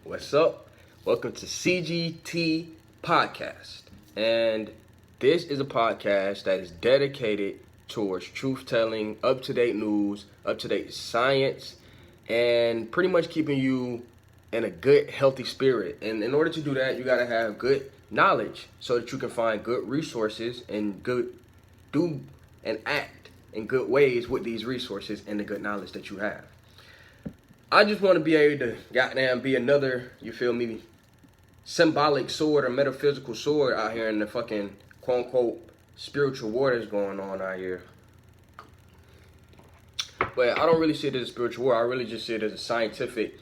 What's up? Welcome to CGT Podcast. And this is a podcast that is dedicated towards truth-telling, up-to-date news, up-to-date science, and pretty much keeping you in a good, healthy spirit. And in order to do that, you got to have good knowledge so that you can find good resources and do and act in good ways with these resources and the good knowledge that you have. I just want to be able to goddamn be another, you feel me, symbolic sword or metaphysical sword out here in the fucking quote unquote spiritual waters going on out here. But I don't really see it as a spiritual war. I really just see it as a scientific,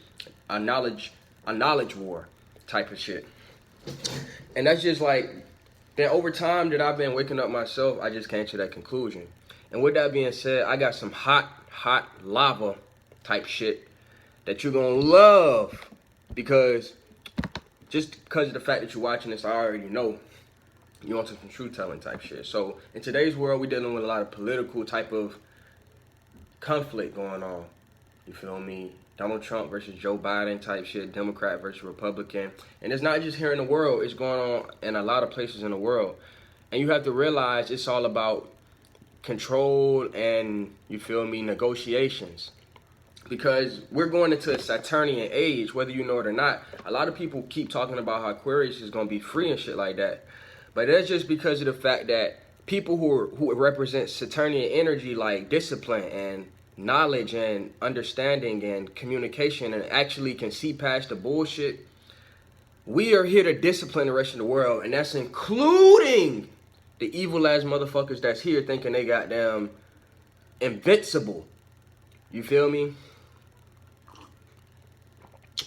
a knowledge war type of shit. And that's just like, then over time that I've been waking up myself, I just came to that conclusion. And with that being said, I got some hot lava type shit that you're gonna love, because just because of the fact that you're watching this, I already know you want some truth telling type shit. So in today's world, we're dealing with a lot of political type of conflict going on. You feel me? Donald Trump versus Joe Biden type shit, Democrat versus Republican. And it's not just here in the world, it's going on in a lot of places in the world. And you have to realize it's all about control and, you feel me, negotiations. Because we're going into a Saturnian age, whether you know it or not. A lot of people keep talking about how Aquarius is going to be free and shit like that. But that's just because of the fact that people who represent Saturnian energy, like discipline and knowledge and understanding and communication, and actually can see past the bullshit, we are here to discipline the rest of the world. And that's including the evil ass motherfuckers that's here thinking they goddamn invincible. You feel me?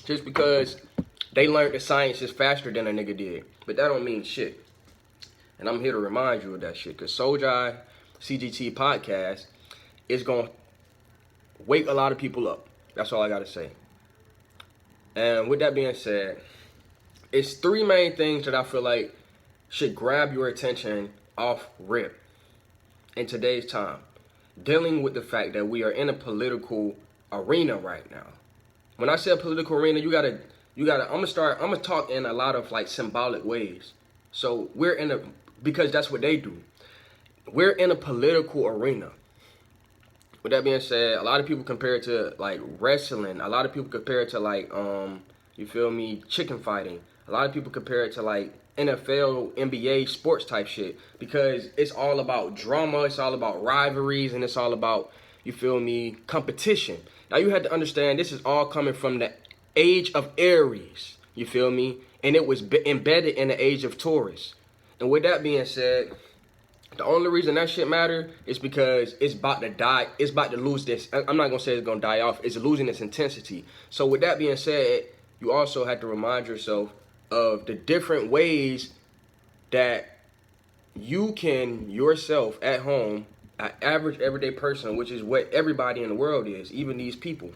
Just because they learned the sciences faster than a nigga did. But that don't mean shit. And I'm here to remind you of that shit. Because Soulja CGT Podcast is going to wake a lot of people up. That's all I got to say. And with that being said, it's three main things that I feel like should grab your attention off rip in today's time. Dealing with the fact that we are in a political arena right now. When I say a political arena, you gotta, I'm gonna talk in a lot of like symbolic ways. So because that's what they do. We're in a political arena. With that being said, a lot of people compare it to like wrestling. A lot of people compare it to like, you feel me, chicken fighting. A lot of people compare it to like NFL, NBA, sports type shit, because it's all about drama, it's all about rivalries, and it's all about, you feel me, competition. Now you have to understand, this is all coming from the age of Aries, you feel me, and it was embedded in the age of Taurus. And with that being said, the only reason that shit matter is because it's about to die, it's about to lose this, I'm not gonna say it's gonna die off, it's losing its intensity. So with that being said, you also have to remind yourself of the different ways that you can yourself at home, an average everyday person, which is what everybody in the world is, even these people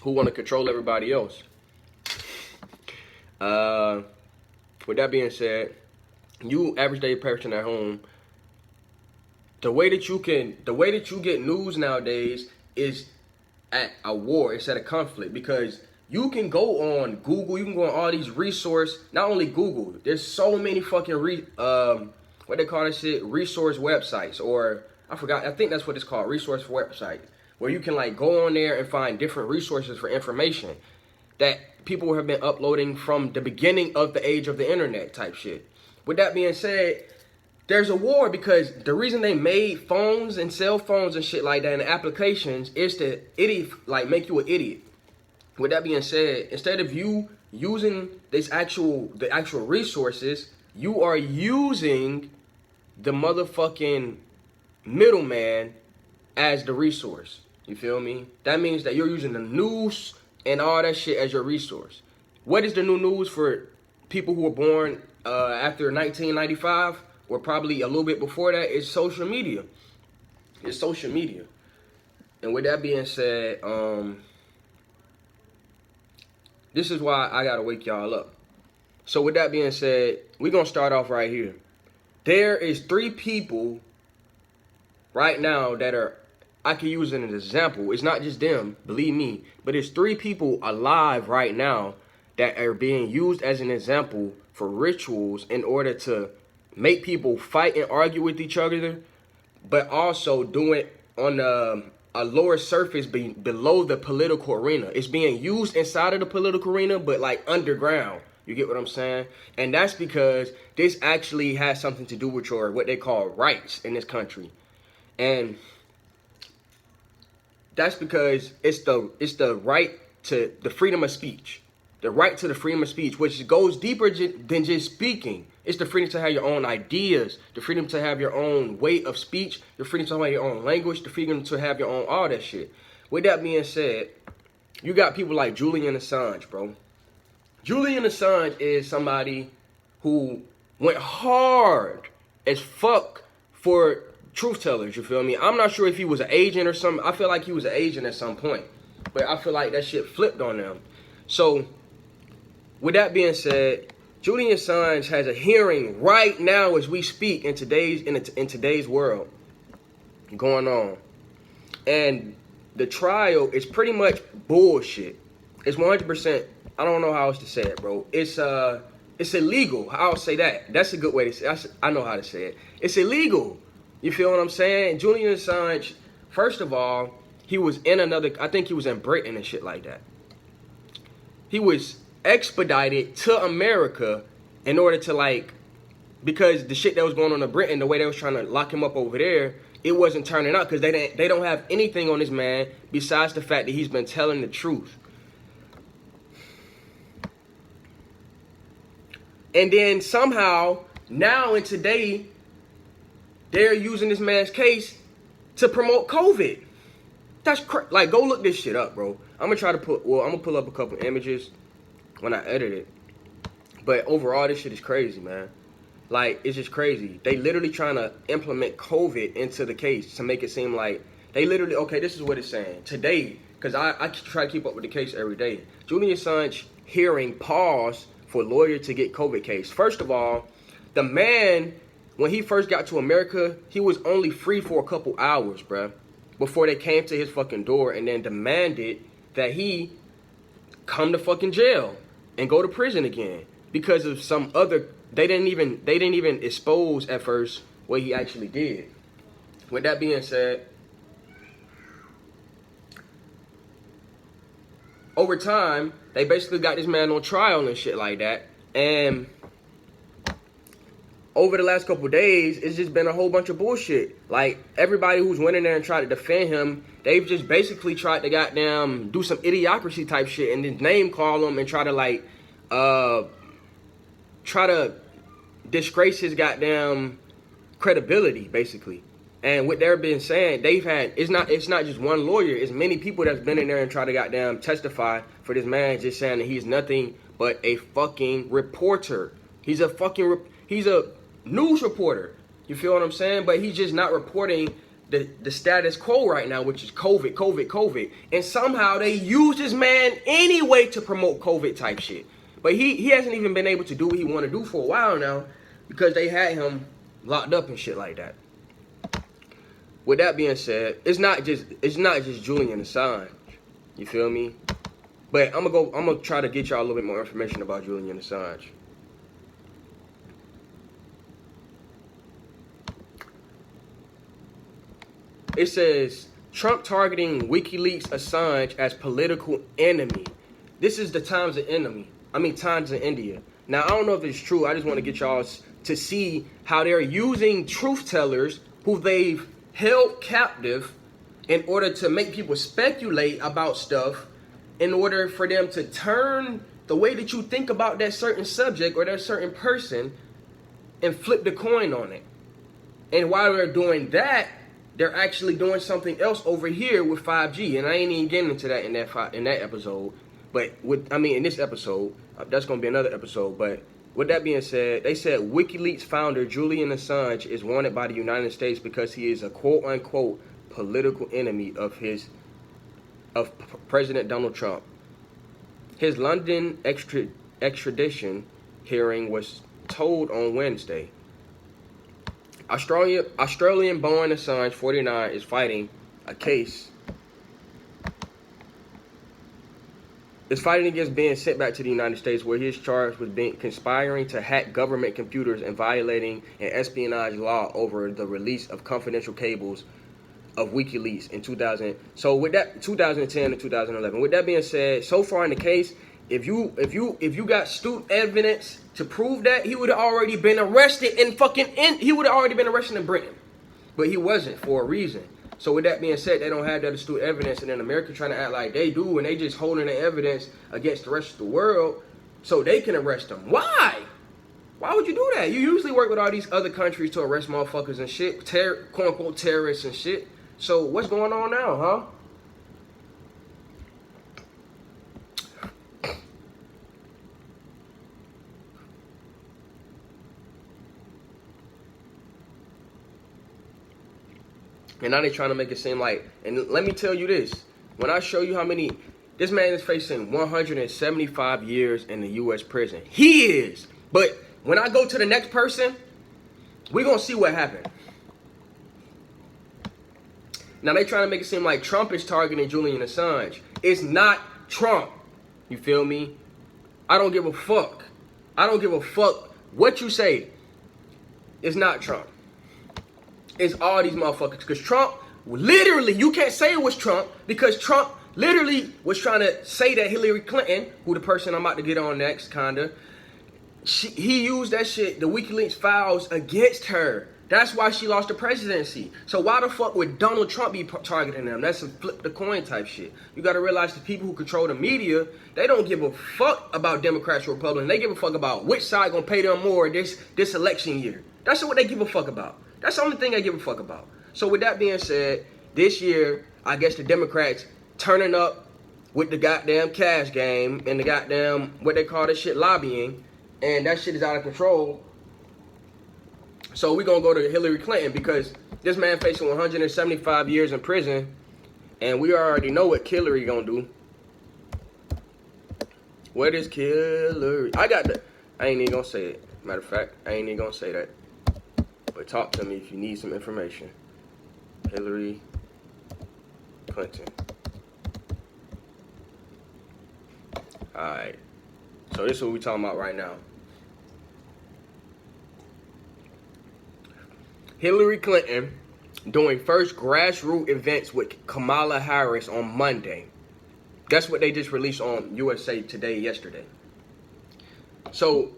who want to control everybody else. With that being said, you average day person at home, the way that you get news nowadays is at a war, it's at a conflict, because you can go on Google, you can go on all these not only Google, there's so many fucking what they call that shit, resource websites, or I think that's what it's called, resource website, where you can like go on there and find different resources for information that people have been uploading from the beginning of the age of the internet type shit. With that being said, there's a war because the reason they made phones and cell phones and shit like that and applications is to make you an idiot. With that being said, instead of you using the actual resources, you are using the motherfucking middleman as the resource. You feel me? That means that you're using the news and all that shit as your resource. What is the new news for people who were born after 1995 or probably a little bit before that? It's social media. It's social media. And with that being said, this is why I gotta wake y'all up. So with that being said, we're gonna start off right here. There is 3 people right now that are I can use it as an example. It's not just them, believe me, but it's 3 people alive right now that are being used as an example for rituals in order to make people fight and argue with each other, but also do it on a lower surface below the political arena. It's being used inside of the political arena, but like underground. You get what I'm saying? And that's because this actually has something to do with your what they call rights in this country. And that's because it's the right to the freedom of speech. The right to the freedom of speech, which goes deeper than just speaking. It's the freedom to have your own ideas, the freedom to have your own way of speech, the freedom to have your own language, the freedom to have your own all that shit. With that being said, you got people like Julian Assange, bro. Julian Assange is somebody who went hard as fuck for truth tellers, you feel me? I'm not sure if he was an agent or something. I feel like he was an agent at some point. But I feel like that shit flipped on them. So, with that being said, Julian Assange has a hearing right now as we speak in today's world going on. And the trial is pretty much bullshit. It's 100%, I don't know how else to say it, bro. It's illegal. I'll say that. That's a good way to say it. I know how to say it. It's illegal. You feel what I'm saying? Julian Assange, first of all, he was in I think he was in Britain and shit like that. He was expedited to America in order to because the shit that was going on in Britain, the way they was trying to lock him up over there, it wasn't turning out because they don't have anything on this man besides the fact that he's been telling the truth. And then somehow, now and today, they're using this man's case to promote COVID. That's go look this shit up, bro. I'm gonna pull up a couple images when I edit it. But overall, this shit is crazy, man. It's just crazy. They literally trying to implement COVID into the case to make it seem like they literally, okay, this is what it's saying. Today, because I try to keep up with the case every day. Julian Assange hearing pause for lawyer to get COVID case. First of all, the man, when he first got to America, he was only free for a couple hours, bruh, before they came to his fucking door and then demanded that he come to fucking jail and go to prison again because of some other. They didn't even expose at first what he actually did. With that being said, over time, they basically got this man on trial and shit like that. And over the last couple of days, it's just been a whole bunch of bullshit. Everybody who's went in there and tried to defend him, they've just basically tried to goddamn do some idiocracy type shit and then name call him and try to disgrace his goddamn credibility, basically. And what they're been saying, it's not just one lawyer, it's many people that's been in there and try to goddamn testify for this man just saying that he's nothing but a fucking reporter. He's a news reporter. You feel what I'm saying? But he's just not reporting the status quo right now, which is COVID. And somehow they use this man anyway to promote COVID type shit. But he hasn't even been able to do what he want to do for a while now because they had him locked up and shit like that. With that being said, it's not just Julian Assange. You feel me? But I'm gonna try to get y'all a little bit more information about Julian Assange. It says Trump targeting WikiLeaks Assange as political enemy. This is the Times of India. Now, I don't know if it's true. I just want to get y'all to see how they're using truth tellers who they've held captive in order to make people speculate about stuff in order for them to turn the way that you think about that certain subject or that certain person and flip the coin on it. And while they're doing that, they're actually doing something else over here with 5G. And I ain't even getting into that in that episode. But in this episode, that's going to be another episode. But with that being said, they said WikiLeaks founder Julian Assange is wanted by the United States because he is a quote-unquote political enemy of President Donald Trump. His London extradition hearing was told on Wednesday. Australian-born Assange, 49, is fighting a case. Is fighting against being sent back to the United States, where he is charged with conspiring to hack government computers and violating an espionage law over the release of confidential cables of WikiLeaks in 2000. So with that, 2010 to 2011. With that being said, so far in the case, if you got stupid evidence to prove that, he would have already been arrested he would have already been arrested in Britain, but he wasn't for a reason. So with that being said, they don't have that astute evidence, and then America trying to act like they do, and they just holding the evidence against the rest of the world so they can arrest them. Why? Why would you do that? You usually work with all these other countries to arrest motherfuckers and shit, quote unquote terrorists and shit. So what's going on now, huh? And now they trying to make it seem like, and let me tell you this, when I show you how many, this man is facing 175 years in the U.S. prison. He is. But when I go to the next person, we're going to see what happened. Now they trying to make it seem like Trump is targeting Julian Assange. It's not Trump. You feel me? I don't give a fuck. I don't give a fuck what you say. It's not Trump. It's all these motherfuckers. Because Trump, literally, you can't say it was Trump, because Trump literally was trying to say that Hillary Clinton, who the person I'm about to get on next, kinda, he used that shit, the WikiLeaks files, against her. That's why she lost the presidency. So why the fuck would Donald Trump be targeting them? That's some flip the coin type shit. You gotta realize the people who control the media, they don't give a fuck about Democrats or Republicans. They give a fuck about which side gonna pay them more this election year. That's what they give a fuck about. That's the only thing I give a fuck about. So with that being said, this year, I guess the Democrats turning up with the goddamn cash game and the goddamn, what they call this shit, lobbying, and that shit is out of control. So we're going to go to Hillary Clinton, because this man facing 175 years in prison, and we already know what Hillary going to do. What is Hillary? I ain't even going to say it. Matter of fact, I ain't even going to say that. But talk to me if you need some information. Hillary Clinton. Alright. So this is what we're talking about right now. Hillary Clinton doing first grassroots events with Kamala Harris on Monday. That's what they just released on USA Today yesterday. So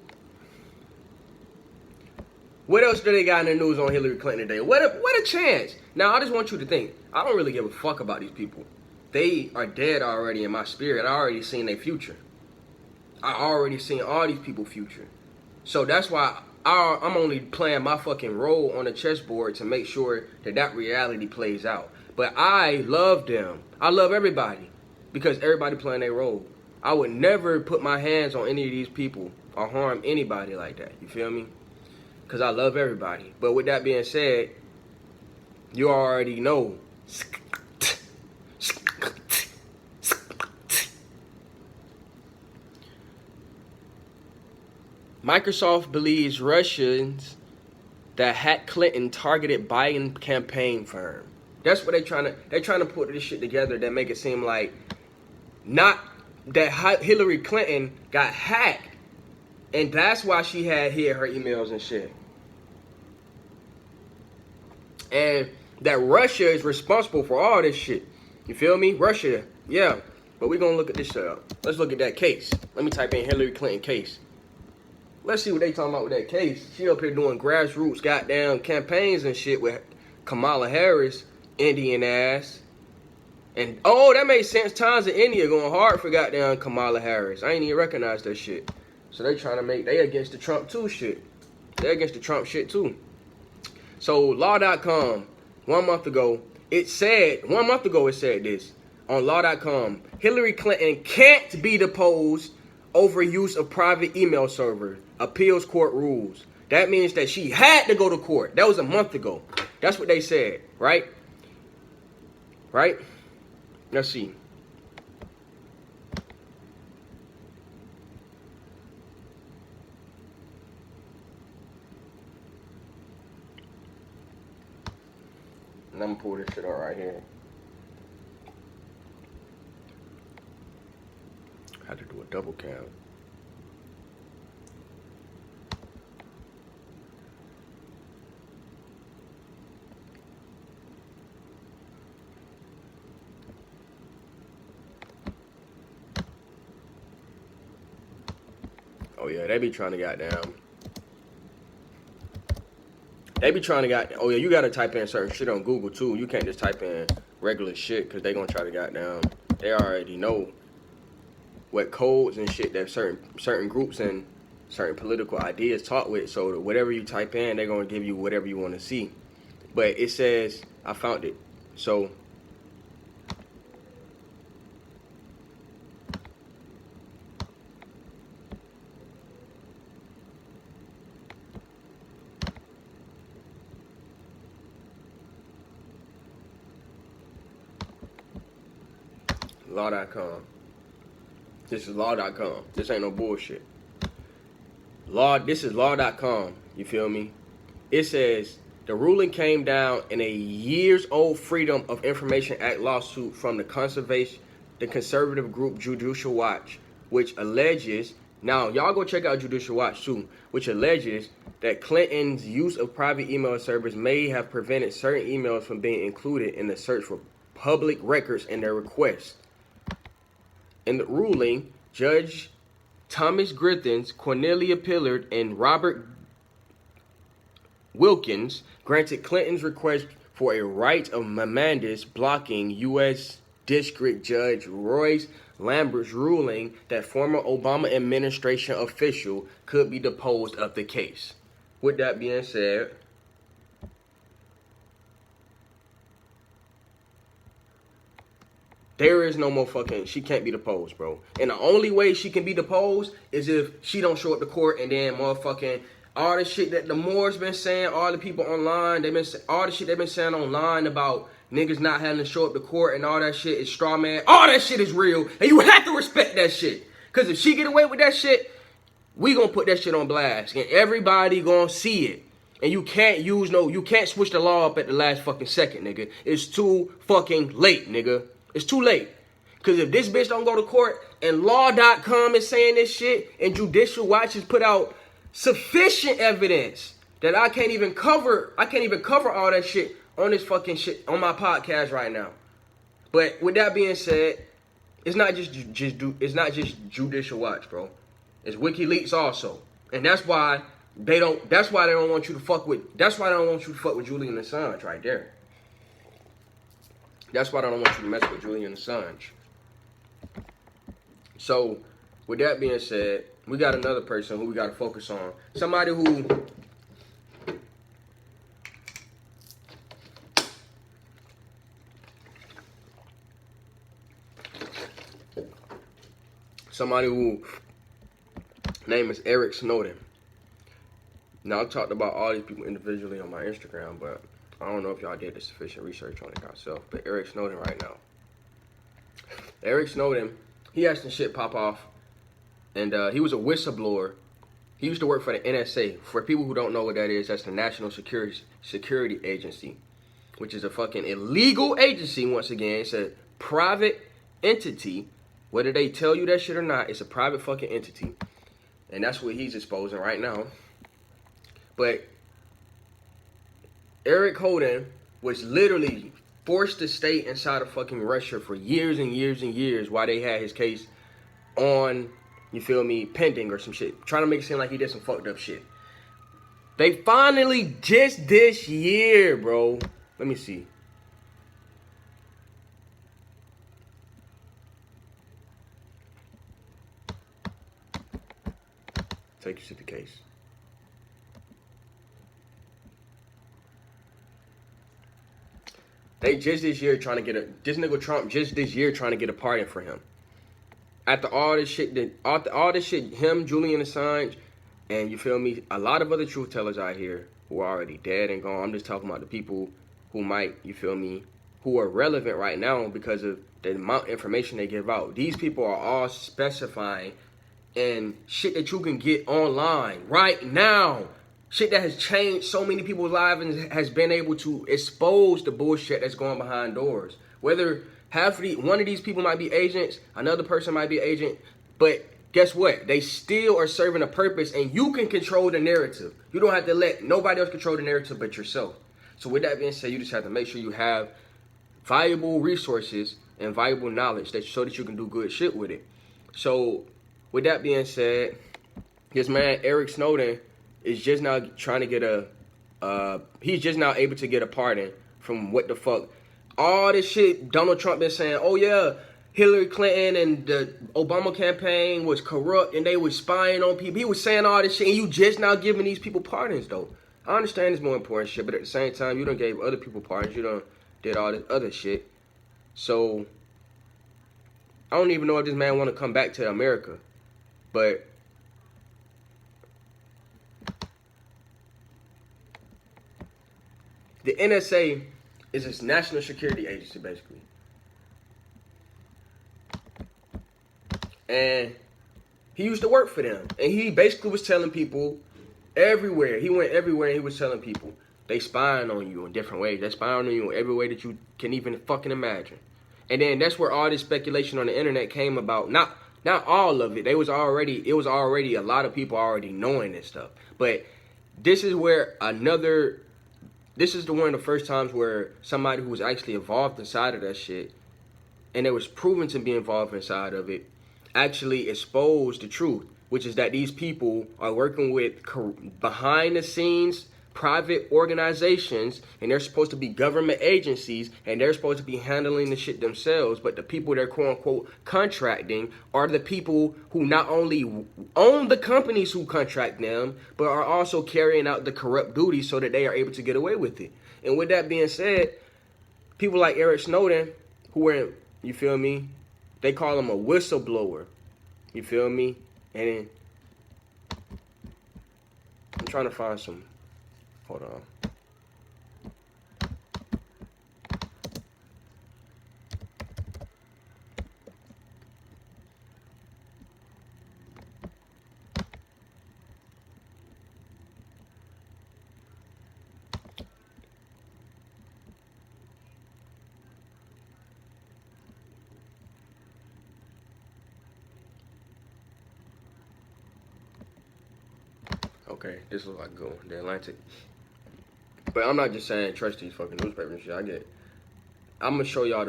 what else do they got in the news on Hillary Clinton today? What a chance. Now, I just want you to think, I don't really give a fuck about these people. They are dead already in my spirit. I already seen their future. I already seen all these people's future. So that's why I'm only playing my fucking role on the chessboard to make sure that reality plays out. But I love them. I love everybody, because everybody playing their role. I would never put my hands on any of these people or harm anybody like that. You feel me? Because I love everybody. But with that being said, you already know. Microsoft believes Russians that hacked Clinton targeted Biden campaign firm. That's what they're trying to put this shit together that make it seem like not that Hillary Clinton got hacked, and that's why she had her emails and shit. And that Russia is responsible for all this shit. You feel me? Russia, yeah. But we're going to look at this shit up. Let's look at that case. Let me type in Hillary Clinton case. Let's see what they talking about with that case. She up here doing grassroots goddamn campaigns and shit with Kamala Harris, Indian ass. And, oh, that made sense. Times in India going hard for goddamn Kamala Harris. I ain't even recognize that shit. So they trying to they against the Trump too shit. They against the Trump shit too. So law.com, 1 month ago, it said this on law.com. Hillary Clinton can't be deposed over use of private email server. Appeals court rules. That means that she had to go to court. That was a month ago. That's what they said, right? Right? Let's see. And I'm gonna pull this shit out right here. I had to do a double count. Oh yeah, they be trying to goddamn. They be trying to oh yeah, you gotta type in certain shit on Google too. You can't just type in regular shit because they gonna try to goddamn. They already know what codes and shit that certain groups and certain political ideas talk with. So whatever you type in, they're gonna give you whatever you want to see. But it says I found it. So law.com. This is law.com. This ain't no bullshit. This is law.com. You feel me? It says the ruling came down in a years-old Freedom of Information Act lawsuit from the conservative group Judicial Watch, which alleges, now y'all go check out Judicial Watch too, which alleges that Clinton's use of private email servers may have prevented certain emails from being included in the search for public records in their request. In the ruling, Judge Thomas Grithens, Cornelia Pillard, and Robert Wilkins granted Clinton's request for a right of mandamus, blocking U.S. District Judge Royce Lambert's ruling that former Obama administration official could be deposed of the case. With that being said, there is no more fucking, she can't be deposed, bro. And the only way she can be deposed is if she don't show up to court and then motherfucking all the shit that the Moore's been saying, all the people online, all the shit they've been saying online about niggas not having to show up to court and all that shit is straw man. All that shit is real, and you have to respect that shit. Cause if she get away with that shit, we gonna put that shit on blast, and everybody gonna see it. And you can't switch the law up at the last fucking second, nigga. It's too fucking late, nigga. It's too late. Because if this bitch don't go to court and law.com is saying this shit and Judicial Watch has put out sufficient evidence that I can't even cover all that shit on this fucking shit on my podcast right now. But with that being said, it's not just Judicial Watch, bro. It's WikiLeaks also. And that's why they don't want you to fuck with Julian Assange right there. That's why I don't want you to mess with Julian Assange. So, with that being said, we got another person who we got to focus on. Somebody who name is Eric Snowden. Now, I talked about all these people individually on my Instagram, but I don't know if y'all did the sufficient research on it yourself. But Eric Snowden right now. Eric Snowden, he had some shit pop off. And he was a whistleblower. He used to work for the NSA. For people who don't know what that is, that's the National Security Agency, which is a fucking illegal agency, once again. It's a private entity. Whether they tell you that shit or not, it's a private fucking entity. And that's what he's exposing right now. But Eric Snowden was literally forced to stay inside of fucking Russia for years and years and years while they had his case on, you feel me, pending or some shit. Trying to make it seem like he did some fucked up shit. They finally, just this year, bro. Let me see. Take you to the case. They just this year trying to get this nigga Trump just this year trying to get a pardon for him. After all this shit, him, Julian Assange, and you feel me, a lot of other truth tellers out here who are already dead and gone. I'm just talking about the people who might, you feel me, who are relevant right now because of the amount of information they give out. These people are all specifying and shit that you can get online right now. Shit that has changed so many people's lives and has been able to expose the bullshit that's going behind doors. Whether one of these people might be agents, another person might be agent, But guess what? They still are serving a purpose, and you can control the narrative. You don't have to let nobody else control the narrative but yourself. So with that being said, you just have to make sure you have valuable resources and valuable knowledge so that you can do good shit with it. So with that being said, this man Eric Snowden is just now trying to get he's just now able to get a pardon from what the fuck all this shit Donald Trump been saying. Oh yeah, Hillary Clinton and the Obama campaign was corrupt and they was spying on people. He was saying all this shit, and you just now giving these people pardons though. I understand it's more important shit, but at the same time, you done gave other people pardons. You done did all this other shit. So I don't even know if this man want to come back to America, but the NSA is this national security agency, basically. And he used to work for them. And he basically was telling people everywhere. He went everywhere and he was telling people they spying on you in different ways. They spying on you in every way that you can even fucking imagine. And then that's where all this speculation on the internet came about. Not all of it. It was already a lot of people already knowing this stuff. But this is where this is one of the first times where somebody who was actually involved inside of that shit, and it was proven to be involved inside of it, actually exposed the truth, which is that these people are working with behind the scenes private organizations, and they're supposed to be government agencies, and they're supposed to be handling the shit themselves, but the people they're quote-unquote contracting are the people who not only own the companies who contract them, but are also carrying out the corrupt duties so that they are able to get away with it. And with that being said, people like Eric Snowden, who are, you feel me, they call him a whistleblower, you feel me, and then I'm trying to find some. Hold on. Okay, this looks like good one. The Atlantic. But I'm not just saying trust these fucking newspapers and shit. I get it. I'm gonna show y'all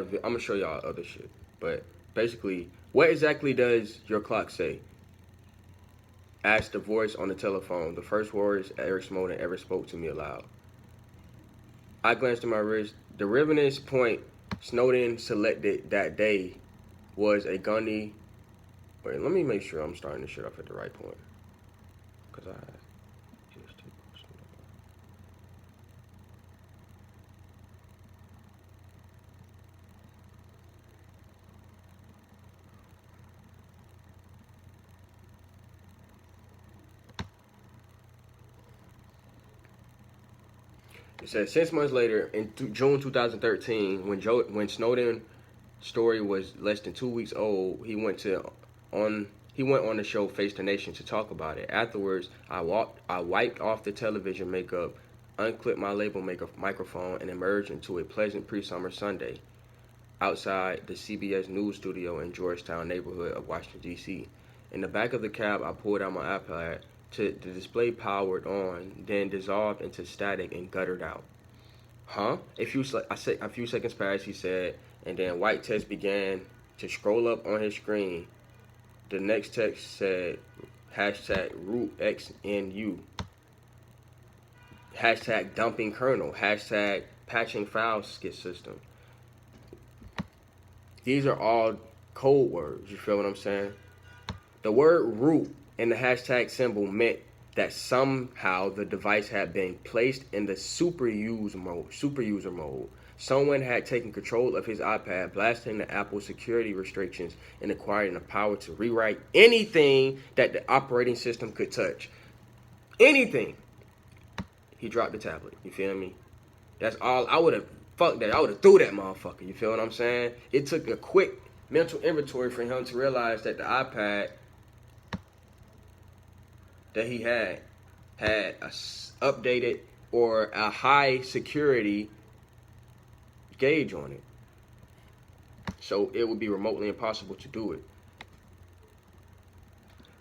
other shit. But basically, what exactly does your clock say? Asked the voice on the telephone. The first words Eric Snowden ever spoke to me aloud. I glanced at my wrist. The ribbonist point Snowden selected that day was a gunny. Wait, let me make sure I'm starting this shit off at the right point. Because it says 6 months later, in June 2013, when Snowden's story was less than 2 weeks old, he went on the show Face the Nation to talk about it. Afterwards, I wiped off the television makeup, unclipped my label microphone, and emerged into a pleasant pre-summer Sunday outside the CBS News studio in Georgetown neighborhood of Washington, D.C. In the back of the cab, I pulled out my iPad. The display powered on, then dissolved into static and guttered out. Huh? A few seconds passed, he said, and then white text began to scroll up on his screen. The next text said, hashtag rootxnu, hashtag dumping kernel, hashtag patching file system. These are all code words, you feel what I'm saying? The word root and the hashtag symbol meant that somehow the device had been placed in the super user mode. Someone had taken control of his iPad, blasting the Apple security restrictions and acquiring the power to rewrite anything that the operating system could touch. Anything. He dropped the tablet. You feel me? That's all. I would have fucked that. I would have threw that motherfucker. You feel what I'm saying? It took a quick mental inventory for him to realize that the iPad that he had a updated or a high security gauge on it. So it would be remotely impossible to do it.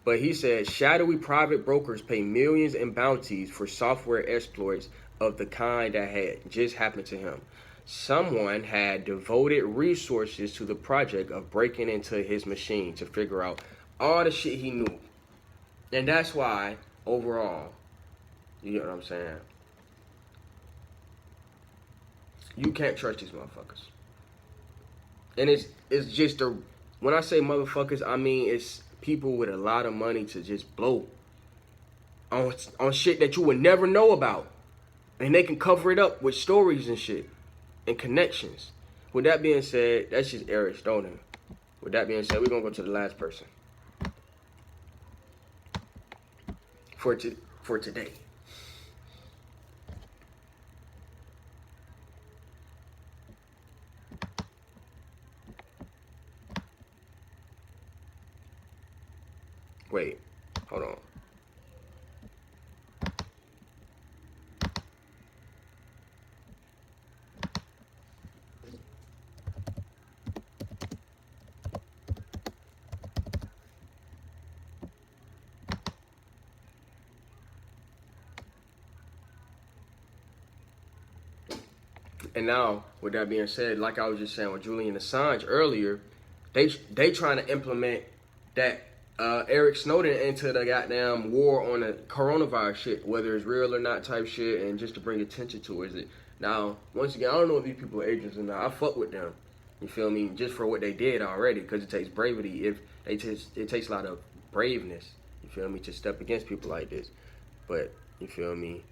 But he said shadowy private brokers pay millions in bounties for software exploits of the kind that had just happened to him. Someone had devoted resources to the project of breaking into his machine to figure out all the shit he knew. And that's why, overall, you know what I'm saying? You can't trust these motherfuckers. And it's just when I say motherfuckers, I mean it's people with a lot of money to just blow on shit that you would never know about. And they can cover it up with stories and shit and connections. With that being said, that's just Eric Snowden. With that being said, we're gonna go to the last person for today. Wait, hold on. And now, with that being said, like I was just saying with Julian Assange earlier, they trying to implement that Eric Snowden into the goddamn war on the coronavirus shit, whether it's real or not type shit, and just to bring attention to it. Is it now? Once again, I don't know if these people are agents or not. I fuck with them. You feel me? Just for what they did already, because it takes bravery. It takes a lot of braveness. You feel me? To step against people like this. But you feel me?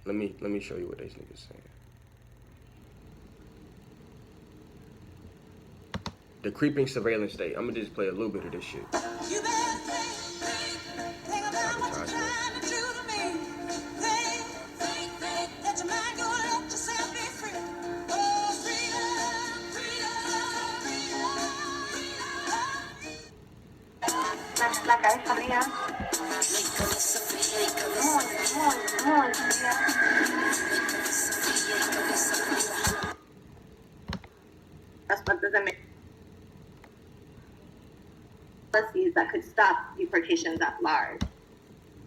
Let me show you what these niggas saying. The creeping surveillance state. I'm gonna just play a little bit of this shit. You better think about what you're trying to do to me. Think that your mind gonna let yourself be free. Oh, freedom, freedom, freedom. La cabeza fría. Muy fría. Las partes de policies that could stop deportations at large.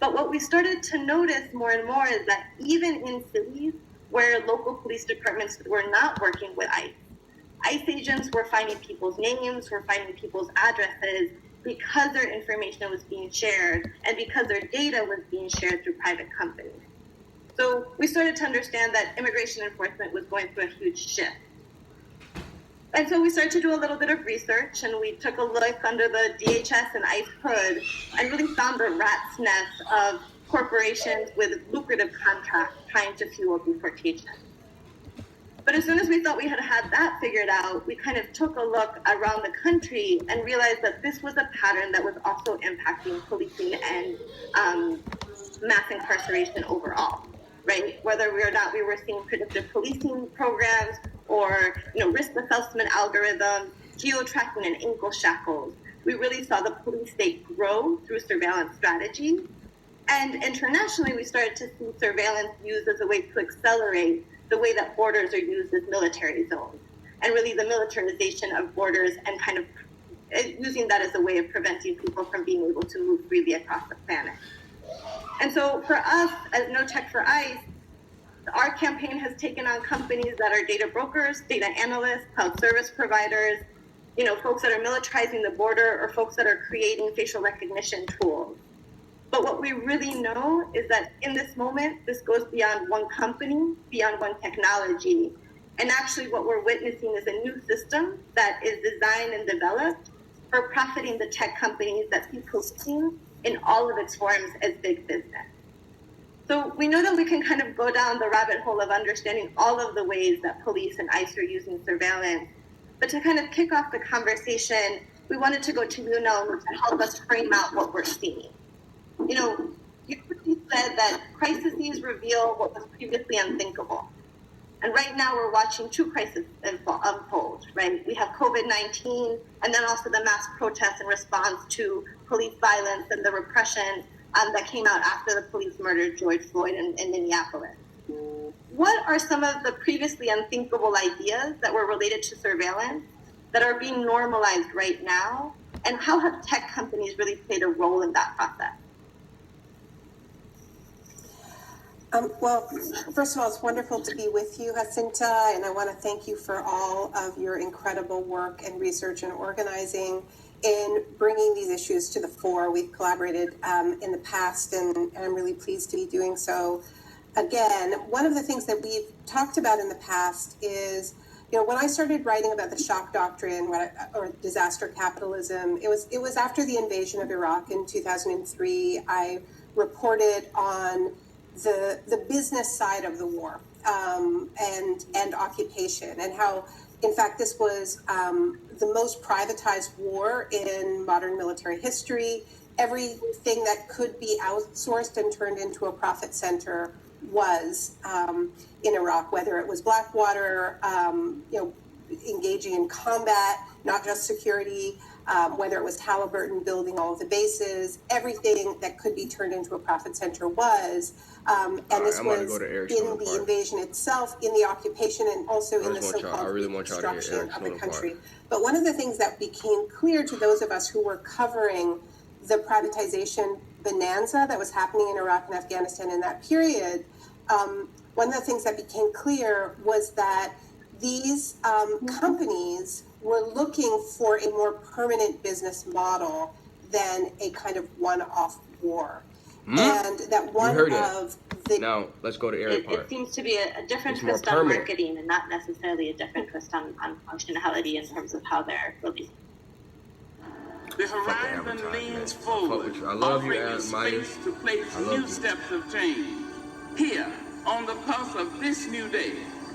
But what we started to notice more and more is that even in cities where local police departments were not working with ICE agents were finding people's names, were finding people's addresses because their information was being shared and because their data was being shared through private companies. So we started to understand that immigration enforcement was going through a huge shift. And so we started to do a little bit of research, and we took a look under the DHS and ICE hood and really found the rat's nest of corporations with lucrative contracts trying to fuel deportation. But as soon as we thought we had that figured out, we kind of took a look around the country and realized that this was a pattern that was also impacting policing and mass incarceration overall, right? Whether or not we were seeing predictive policing programs or risk assessment algorithms, geo-tracking and ankle shackles, we really saw the police state grow through surveillance strategies. And internationally, we started to see surveillance used as a way to accelerate the way that borders are used as military zones, and really the militarization of borders and kind of using that as a way of preventing people from being able to move freely across the planet. And so for us, as No Tech for ICE, our campaign has taken on companies that are data brokers, data analysts, cloud service providers, folks that are militarizing the border, or folks that are creating facial recognition tools. But what we really know is that in this moment, this goes beyond one company, beyond one technology. And actually what we're witnessing is a new system that is designed and developed for profiting the tech companies that see policing in all of its forms as big business. So we know that we can kind of go down the rabbit hole of understanding all of the ways that police and ICE are using surveillance. But to kind of kick off the conversation, we wanted to go to Noam to help us frame out what we're seeing. You said that crises reveal what was previously unthinkable. And right now we're watching two crises unfold, right? We have COVID-19 and then also the mass protests in response to police violence and the repression that came out after the police murdered George Floyd in Minneapolis. What are some of the previously unthinkable ideas that were related to surveillance that are being normalized right now And how have tech companies really played a role in that process? Well, first of all, it's wonderful to be with you, Jacinta, and I want to thank you for all of your incredible work and research and organizing in bringing these issues to the fore. We've collaborated in the past, and I'm really pleased to be doing so again. One of the things that we've talked about in the past is, when I started writing about the shock doctrine or disaster capitalism, it was after the invasion of Iraq in 2003. I reported on the business side of the war and occupation, and how, in fact, this was the most privatized war in modern military history. Everything that could be outsourced and turned into a profit center was in Iraq, whether it was Blackwater, engaging in combat, not just security, whether it was Halliburton building all of the bases, everything that could be turned into a profit center was. And this was in the invasion itself, in the occupation, and also in the so-called reconstruction of the country. But one of the things that became clear to those of us who were covering the privatization bonanza that was happening in Iraq and Afghanistan in that period, one of the things that became clear was that these companies were looking for a more permanent business model than a kind of one-off war. And that one of the... Now, let's go to Eric part. It seems to be a different twist on marketing and not necessarily a different twist on functionality in terms of how they're released. The horizon leans forward, I love you, offering space to place new steps of change. Here, on the pulse of this new day,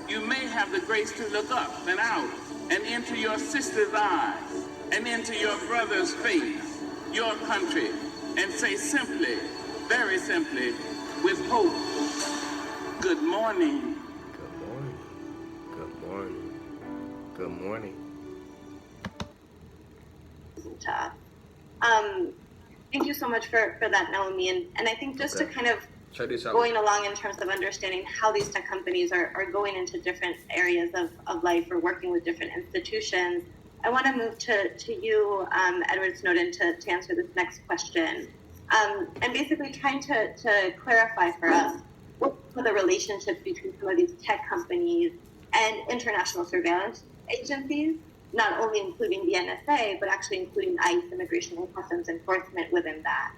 you may have the grace to look up and out and into your sister's eyes and into your brother's face, your country, and say simply, very simply, with hope, good morning. Good morning. Good morning. Good morning. Thank you so much for that, Naomi. And I think just to kind of going along in terms of understanding how these tech companies are going into different areas of life or working with different institutions, I want to move to you, Edward Snowden, to answer this next question. And basically trying to clarify for us what are the relationships between some of these tech companies and international surveillance agencies, not only including the NSA, but actually including ICE, Immigration and Customs Enforcement within that.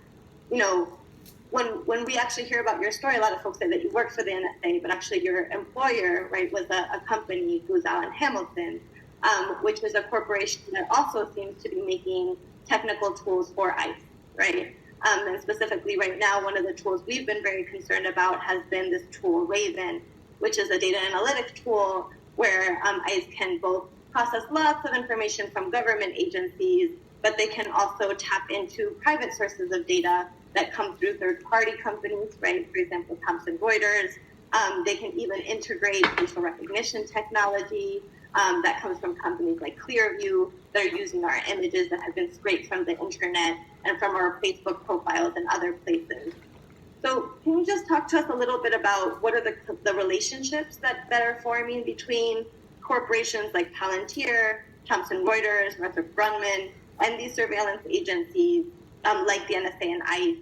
When we actually hear about your story, a lot of folks say that you worked for the NSA, but actually your employer, right, was a company, Booz Allen Hamilton, which is a corporation that also seems to be making technical tools for ICE, right? And specifically right now, one of the tools we've been very concerned about has been this tool Raven, which is a data analytic tool where ICE can both process lots of information from government agencies, but they can also tap into private sources of data that come through third-party companies, right? For example, Thomson Reuters. They can even integrate facial recognition technology that comes from companies like Clearview that are using our images that have been scraped from the internet and from our Facebook profiles and other places. So can you just talk to us a little bit about what are the relationships that are forming between corporations like Palantir, Thomson Reuters, Northrop Grumman, and these surveillance agencies like the NSA and ICE?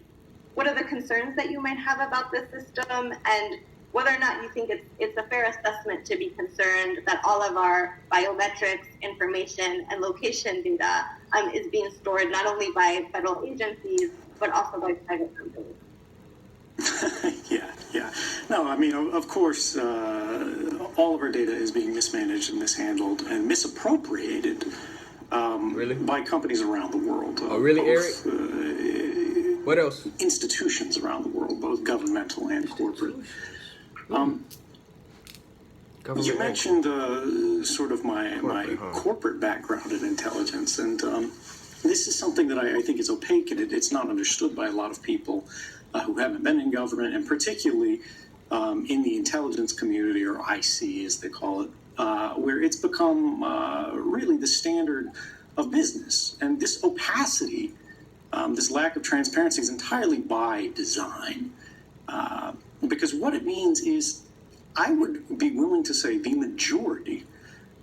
What are the concerns that you might have about this system, and whether or not you think it's a fair assessment to be concerned that all of our biometrics, information, and location data is being stored not only by federal agencies, but also by private companies? Yeah. No, I mean, of course, all of our data is being mismanaged and mishandled and misappropriated by companies around the world. Oh, really, Eric? What else? Institutions around the world, both governmental and corporate. You mentioned sort of my corporate background in intelligence, and this is something that I think is opaque, and it's not understood by a lot of people who haven't been in government, and particularly in the intelligence community, or IC as they call it, where it's become really the standard of business. And this opacity, this lack of transparency is entirely by design, because what it means is, I would be willing to say, the majority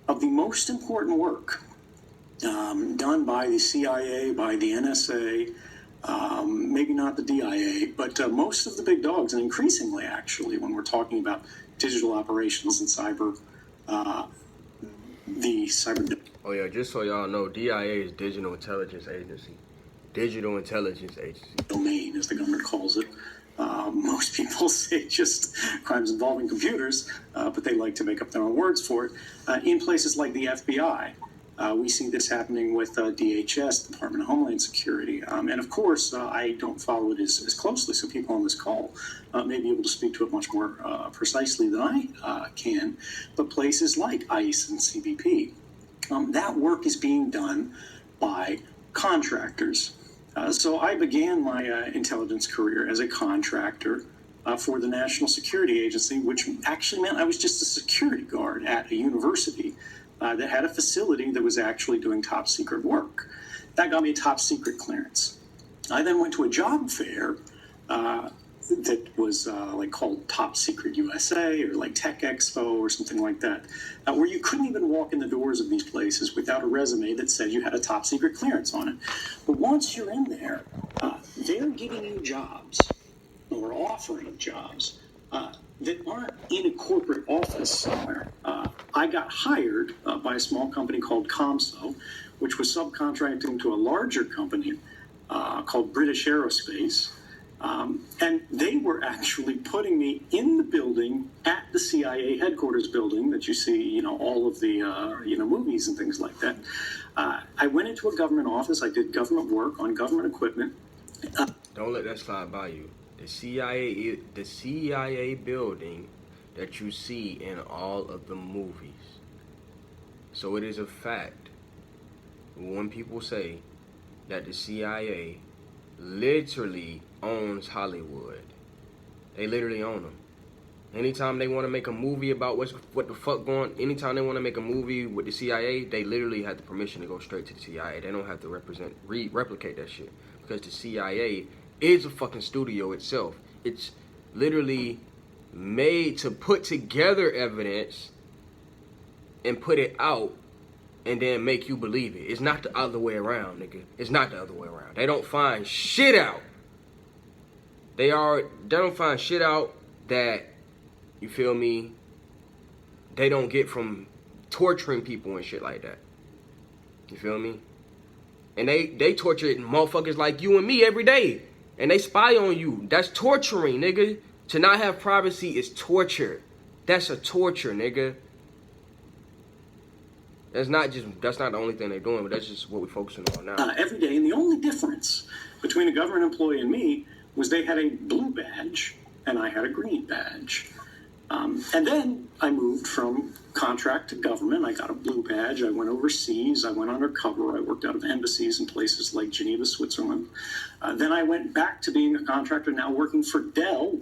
of the most important work done by the CIA, by the NSA, maybe not the DIA, but most of the big dogs, and increasingly, actually, when we're talking about digital operations and cyber, the cyber. Oh yeah, just so y'all know, DIA is Digital Intelligence Agency. Digital Intelligence Agency. Domain, as the government calls it. Most people say just crimes involving computers, but they like to make up their own words for it. In places like the FBI, we see this happening with DHS, Department of Homeland Security. And of course, I don't follow it as closely, so people on this call may be able to speak to it much more precisely than I can. But places like ICE and CBP, that work is being done by contractors. So I began my intelligence career as a contractor for the National Security Agency, which actually meant I was just a security guard at a university that had a facility that was actually doing top secret work. That got me a top secret clearance. I then went to a job fair that was like called Top Secret USA or like Tech Expo or something like that, where you couldn't even walk in the doors of these places without a resume that said you had a top secret clearance on it. But once you're in there, they're giving you jobs or offering jobs that aren't in a corporate office somewhere. I got hired by a small company called Comso, which was subcontracting to a larger company called British Aerospace. And they were actually putting me in the building at the CIA headquarters building that you see, all of the, movies and things like that. I went into a government office. I did government work on government equipment. Don't let that slide by you. The CIA building that you see in all of the movies. So it is a fact when people say that the CIA literally owns Hollywood. They literally own them. Anytime they want to make a movie about what the fuck going, anytime they want to make a movie with the CIA, they literally have the permission to go straight to the CIA. They don't have to replicate that shit, because the CIA is a fucking studio itself. It's literally made to put together evidence and put it out and then make you believe it. It's not the other way around, nigga. It's not the other way around. They don't find shit out. They don't find shit out that, you feel me, they don't get from torturing people and shit like that. You feel me? And they torture motherfuckers like you and me every day. And they spy on you. That's torturing, nigga. To not have privacy is torture. That's a torture, nigga. That's not the only thing they're doing, but that's just what we're focusing on now. Every day, and the only difference between a government employee and me was they had a blue badge and I had a green badge. And then I moved from contract to government. I got a blue badge. I went overseas. I went undercover. I worked out of embassies in places like Geneva, Switzerland. Then I went back to being a contractor, now working for Dell,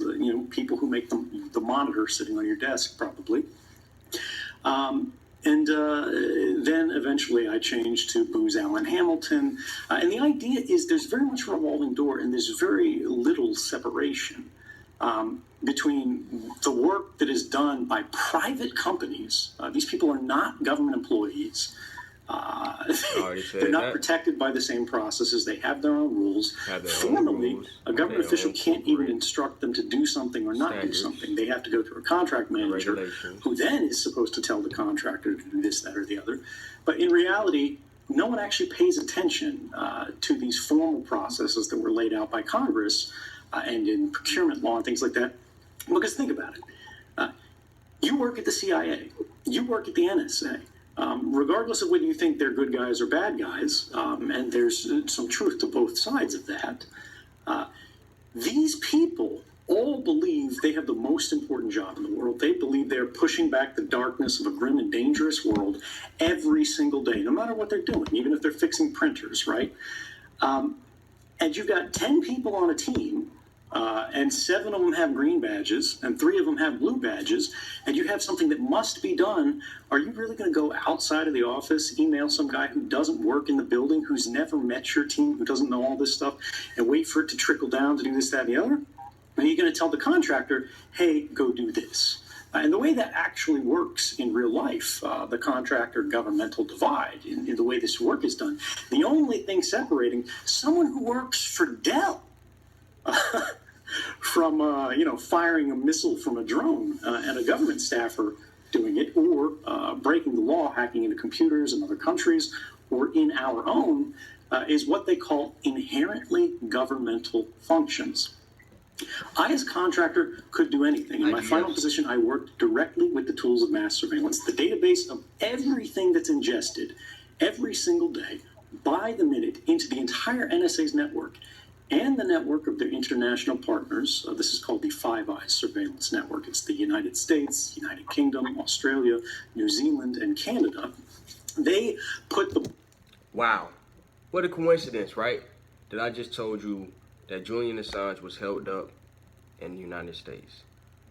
people who make the monitor sitting on your desk, probably. And then eventually I changed to Booz Allen Hamilton. And the idea is there's very much a revolving door, and there's very little separation between the work that is done by private companies. These people are not government employees. They're not protected by the same processes. They have their own rules. Formally, a government official can't even instruct them to do something or not do something. They have to go through a contract manager who then is supposed to tell the contractor to do this, that, or the other. But in reality, no one actually pays attention to these formal processes that were laid out by Congress and in procurement law and things like that. Because think about it. You work at the CIA. You work at the NSA. Regardless of whether you think they're good guys or bad guys, and there's some truth to both sides of that, these people all believe they have the most important job in the world. They believe they're pushing back the darkness of a grim and dangerous world every single day, no matter what they're doing, even if they're fixing printers, right? And you've got 10 people on a team, and 7 of them have green badges, and 3 of them have blue badges, and you have something that must be done. Are you really going to go outside of the office, email some guy who doesn't work in the building, who's never met your team, who doesn't know all this stuff, and wait for it to trickle down to do this, that, and the other? Are you going to tell the contractor, hey, go do this? And the way that actually works in real life, the contractor-governmental divide, in the way this work is done, the only thing separating someone who works for Dell from, firing a missile from a drone and a government staffer doing it, or breaking the law, hacking into computers in other countries, or in our own, is what they call inherently governmental functions. I, as a contractor, could do anything. In my final position, I worked directly with the tools of mass surveillance, the database of everything that's ingested every single day, by the minute, into the entire NSA's network and the network of their international partners. This is called the Five Eyes Surveillance Network. It's the United States, United Kingdom, Australia, New Zealand, and Canada. They put the... Wow. What a coincidence, right? That I just told you that Julian Assange was held up in the United States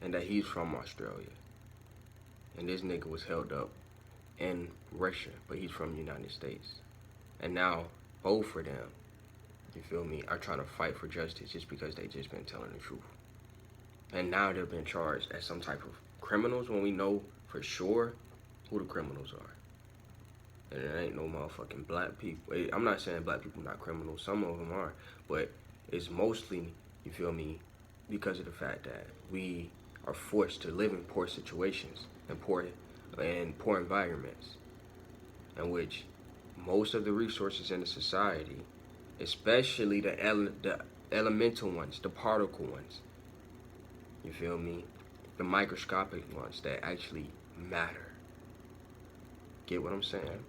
and that he's from Australia. And this nigga was held up in Russia, but he's from the United States. And now both of them, you feel me, are trying to fight for justice just because they just been telling the truth. And now they've been charged as some type of criminals when we know for sure who the criminals are. And it ain't no motherfucking black people. I'm not saying black people not criminals. Some of them are. But it's mostly, you feel me, because of the fact that we are forced to live in poor situations and poor environments, in which most of the resources in the society, especially the elemental ones, the particle ones, you feel me, the microscopic ones that actually matter. Get what I'm saying?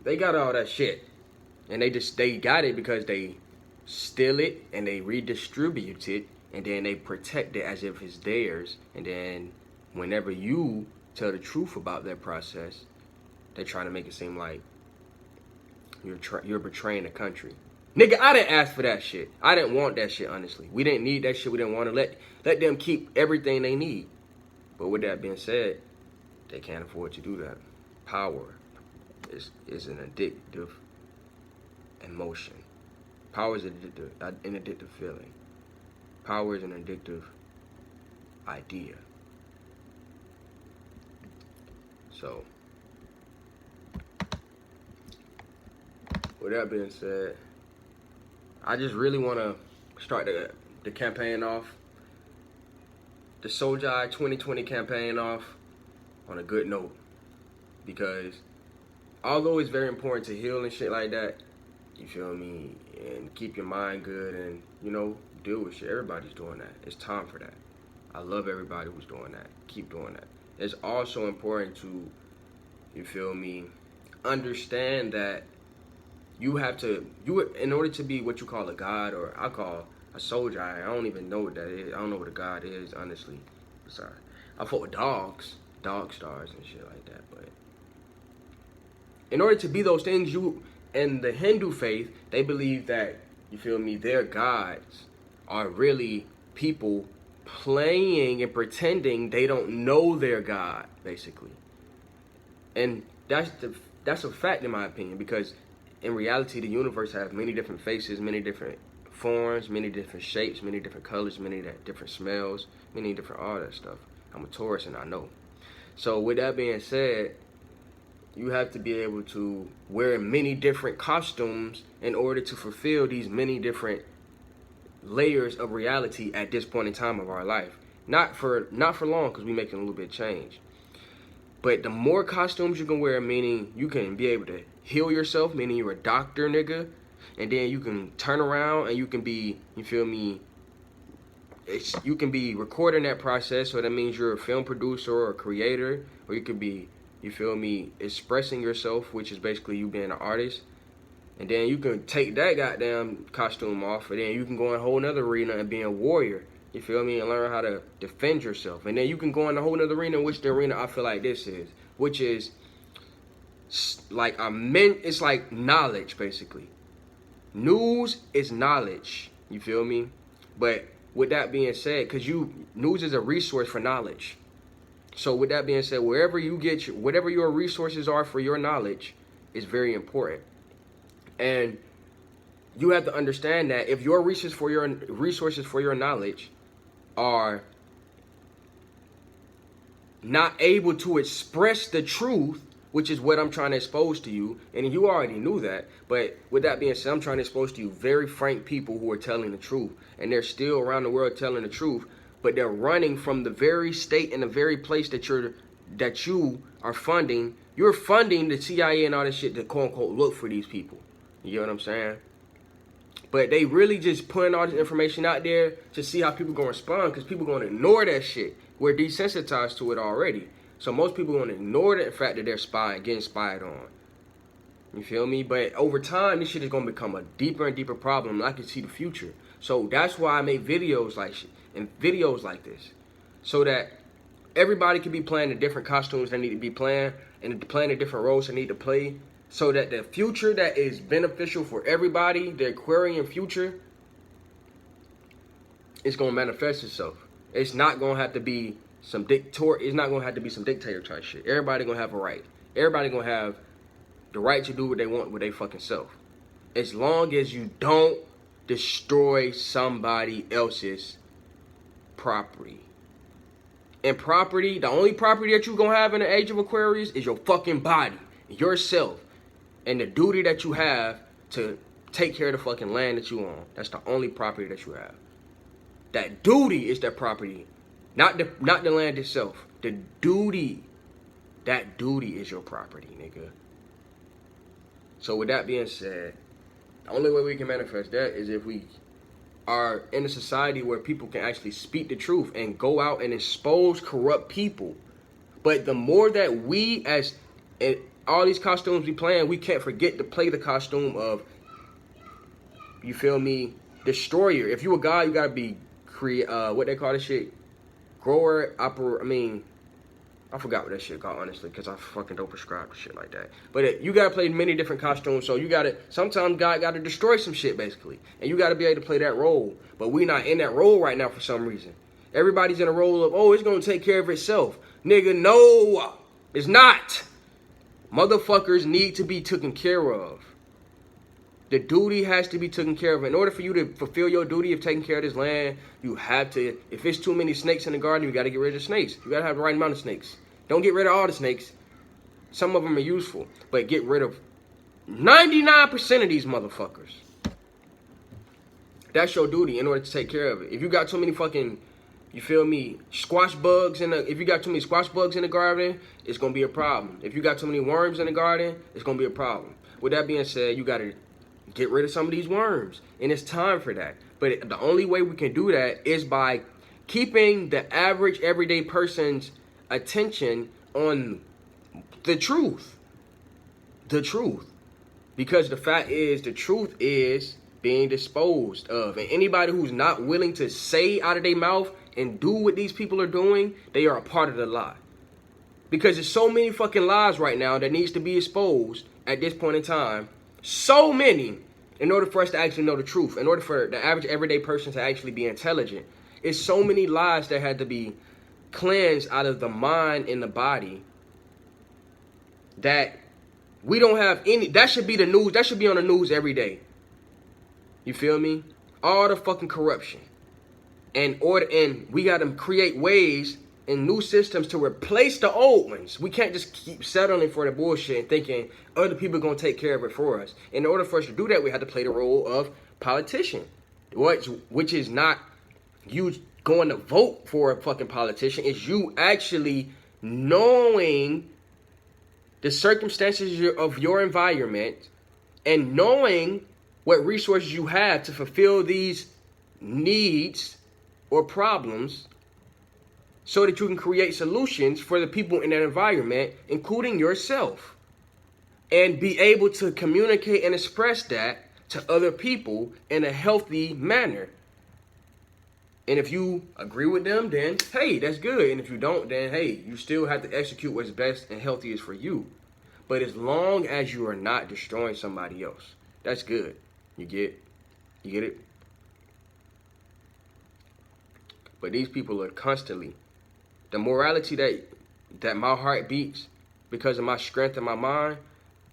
They got all that shit, and they got it because they steal it and they redistribute it, and then they protect it as if it's theirs. And then whenever you tell the truth about that process, they try to make it seem like you're betraying the country. Nigga, I didn't ask for that shit. I didn't want that shit, honestly. We didn't need that shit. We didn't want to let them keep everything they need. But with that being said, they can't afford to do that. Power is an addictive emotion. Power is an addictive feeling. Power is an addictive idea. So, with that being said, I just really want to start the campaign off, the Soldier 2020 campaign off on a good note. Because although it's very important to heal and shit like that, you feel me, and keep your mind good and, deal with shit. Everybody's doing that. It's time for that. I love everybody who's doing that. Keep doing that. It's also important to, you feel me, understand that in order to be what you call a god, or I call a soldier, I don't even know what that is. I don't know what a god is, honestly. Sorry. I fought with dogs, dog stars and shit like that, but in order to be those things, in the Hindu faith, they believe that, you feel me, their gods are really people playing and pretending they don't know their God, basically. And that's a fact in my opinion, because in reality, the universe has many different faces, many different forms, many different shapes, many different colors, many different smells, many different all that stuff. I'm a Taurus and I know. So with that being said, you have to be able to wear many different costumes in order to fulfill these many different layers of reality at this point in time of our life. Not for long, because we're making a little bit of change. But the more costumes you can wear, meaning you can be able to heal yourself, meaning you're a doctor, nigga, and then you can turn around and you can be, you feel me, you can be recording that process, so that means you're a film producer or a creator, or you could be, you feel me, expressing yourself, which is basically you being an artist. And then you can take that goddamn costume off, and then you can go in a whole nother arena and be a warrior, you feel me, and learn how to defend yourself. And then you can go in a whole nother arena, which the arena I feel like this is, which is like it's like knowledge, basically. News is knowledge, you feel me? But with that being said, because news is a resource for knowledge. So with that being said, wherever you get whatever your resources are for your knowledge is very important. And you have to understand that if your resources for your knowledge are not able to express the truth, which is what I'm trying to expose to you, and you already knew that. But with that being said, I'm trying to expose to you very frank people who are telling the truth, and they're still around the world telling the truth, but they're running from the very state and the very place that you are funding. You're funding the CIA and all this shit to quote unquote look for these people. You know what I'm saying? But they really just putting all this information out there to see how people gonna respond, because people gonna ignore that shit. We're desensitized to it already. So most people gonna ignore the fact that they're getting spied on. You feel me? But over time, this shit is gonna become a deeper and deeper problem, and I can see the future. So that's why I make videos like shit and videos like this, so that everybody can be playing the different costumes they need to be playing and playing the different roles they need to play, so that the future that is beneficial for everybody, the Aquarian future, is gonna manifest itself. It's not gonna have to be some dictator type shit. Everybody gonna have a right. Everybody gonna have the right to do what they want with their fucking self, as long as you don't destroy somebody else's property. And property, the only property that you gonna have in the age of Aquarius is your fucking body, yourself, and the duty that you have to take care of the fucking land that you own. That's the only property that you have. That duty is that property, not the land itself. The duty, that duty is your property, nigga. So with that being said, the only way we can manifest that is if we are in a society where people can actually speak the truth and go out and expose corrupt people. But the more that we, as all these costumes we playing, we can't forget to play the costume of, you feel me, destroyer. If you a god, you gotta be what they call this shit, grower, I forgot what that shit called, honestly, because I fucking don't prescribe to shit like that. But you gotta play many different costumes, so sometimes God gotta destroy some shit, basically. And you gotta be able to play that role. But we not in that role right now for some reason. Everybody's in a role of, oh, it's gonna take care of itself. Nigga, no, it's not. Motherfuckers need to be taken care of. The duty has to be taken care of. In order for you to fulfill your duty of taking care of this land, you have to, if it's too many snakes in the garden, you got to get rid of the snakes. You got to have the right amount of snakes. Don't get rid of all the snakes. Some of them are useful, but get rid of 99% of these motherfuckers. That's your duty in order to take care of it. If you got too many fucking, you feel me, squash bugs if you got too many squash bugs in the garden, it's going to be a problem. If you got too many worms in the garden, it's going to be a problem. With that being said, you got to get rid of some of these worms, and it's time for that. But the only way we can do that is by keeping the average everyday person's attention on the truth. The truth. Because the fact is, the truth is being disposed of. And anybody who's not willing to say out of their mouth and do what these people are doing, they are a part of the lie. Because there's so many fucking lies right now that needs to be exposed at this point in time. So many, in order for us to actually know the truth, in order for the average everyday person to actually be intelligent. It's so many lies that had to be cleansed out of the mind and the body that we don't have any. That should be the news. That should be on the news every day. You feel me? All the fucking corruption. And we got to create ways and new systems to replace the old ones. We can't just keep settling for the bullshit and thinking other people are going to take care of it for us. In order for us to do that, we have to play the role of politician, which is not you going to vote for a fucking politician. It's you actually knowing the circumstances of your environment and knowing what resources you have to fulfill these needs or problems, so that you can create solutions for the people in that environment, including yourself, and be able to communicate and express that to other people in a healthy manner. And if you agree with them, then hey, that's good. And if you don't, then hey, you still have to execute what's best and healthiest for you. But as long as you are not destroying somebody else, that's good. You get it? But these people are constantly, the morality that my heart beats because of my strength in my mind,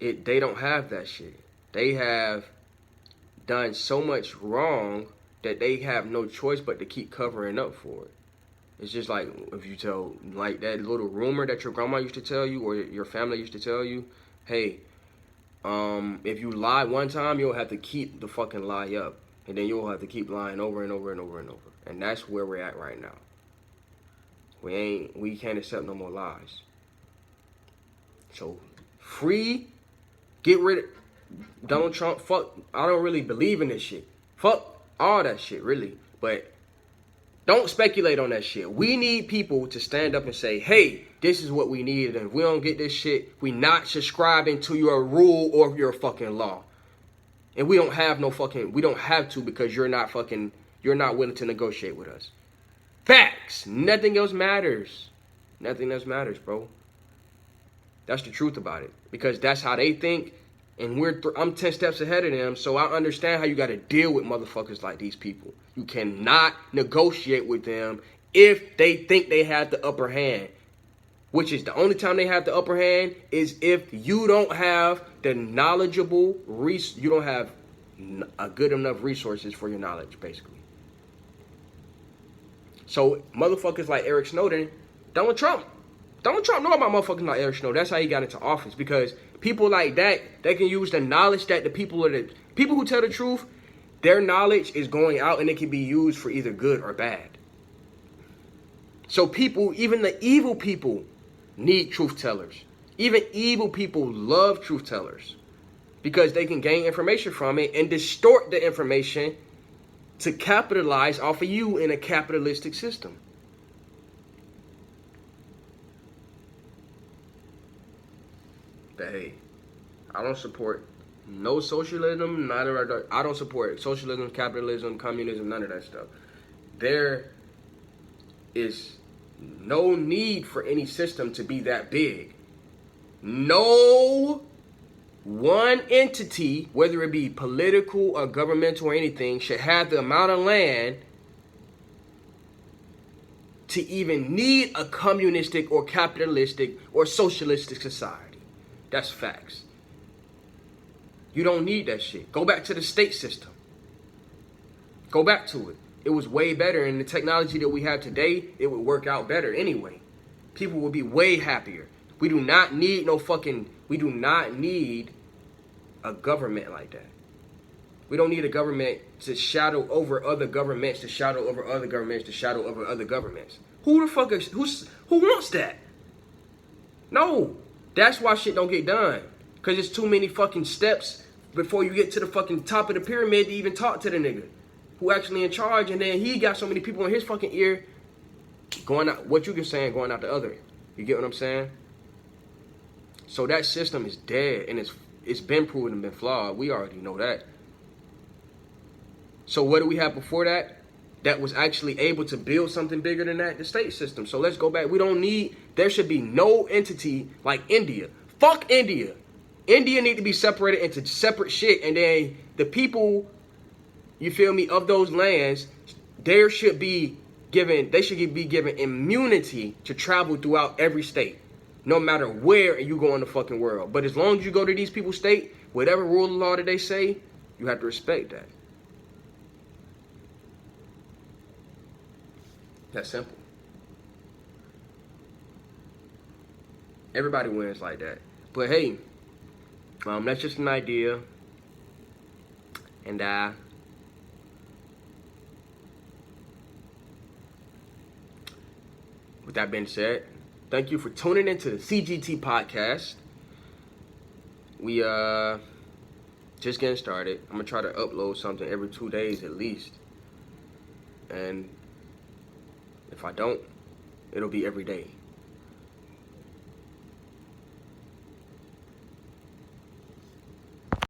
they don't have that shit. They have done so much wrong that they have no choice but to keep covering up for it. It's just like if you tell, like that little rumor that your grandma used to tell you or your family used to tell you, hey, if you lie one time, you'll have to keep the fucking lie up. And then you'll have to keep lying over and over and over and over. And that's where we're at right now. We can't accept no more lies. So, get rid of Donald Trump. Fuck, I don't really believe in this shit. Fuck all that shit, really. But don't speculate on that shit. We need people to stand up and say, hey, this is what we need. And if we don't get this shit, we not subscribing to your rule or your fucking law. And we don't have to because you're not willing to negotiate with us. Facts. Nothing else matters. Nothing else matters, bro. That's the truth about it. Because that's how they think. And I'm 10 steps ahead of them. So I understand how you got to deal with motherfuckers like these people. You cannot negotiate with them if they think they have the upper hand. Which is the only time they have the upper hand is if you don't have the knowledgeable, you don't have a good enough resources for your knowledge, basically. So motherfuckers like Eric Snowden, Donald Trump know about motherfuckers like Eric Snowden. That's how he got into office, because people like that, they can use the knowledge that the people who tell the truth, their knowledge is going out and it can be used for either good or bad. So people, even the evil people, need truth tellers. Even evil people love truth tellers because they can gain information from it and distort the information to capitalize off of you in a capitalistic system. But hey, I don't support no socialism, I don't support socialism, capitalism, communism, none of that stuff. There is no need for any system to be that big. No one entity, whether it be political or governmental or anything, should have the amount of land to even need a communistic or capitalistic or socialistic society. That's facts. You don't need that shit. Go back to the state system. Go back to it. It was way better, and the technology that we have today, it would work out better anyway. People would be way happier. We do not need a government like that. We don't need a government to shadow over other governments, to shadow over other governments, to shadow over other governments. Who wants that? No. That's why shit don't get done. Because it's too many fucking steps before you get to the fucking top of the pyramid to even talk to the nigga who actually in charge, and then he got so many people in his fucking ear going out, what you can say, going out the other. You get what I'm saying? So that system is dead, and it's been proven and been flawed. We already know that. So what do we have before that? That was actually able to build something bigger than that, the state system. So let's go back. There should be no entity like India. Fuck India. India need to be separated into separate shit, and then the people, you feel me, of those lands, they should be given immunity to travel throughout every state, no matter where you go in the fucking world. But as long as you go to these people's state, whatever rule of law that they say, you have to respect that. That's simple. Everybody wins like that. But hey, that's just an idea. And with that being said, thank you for tuning into the CGT podcast. We just getting started. I'm gonna try to upload something every 2 days at least. And if I don't, it'll be every day.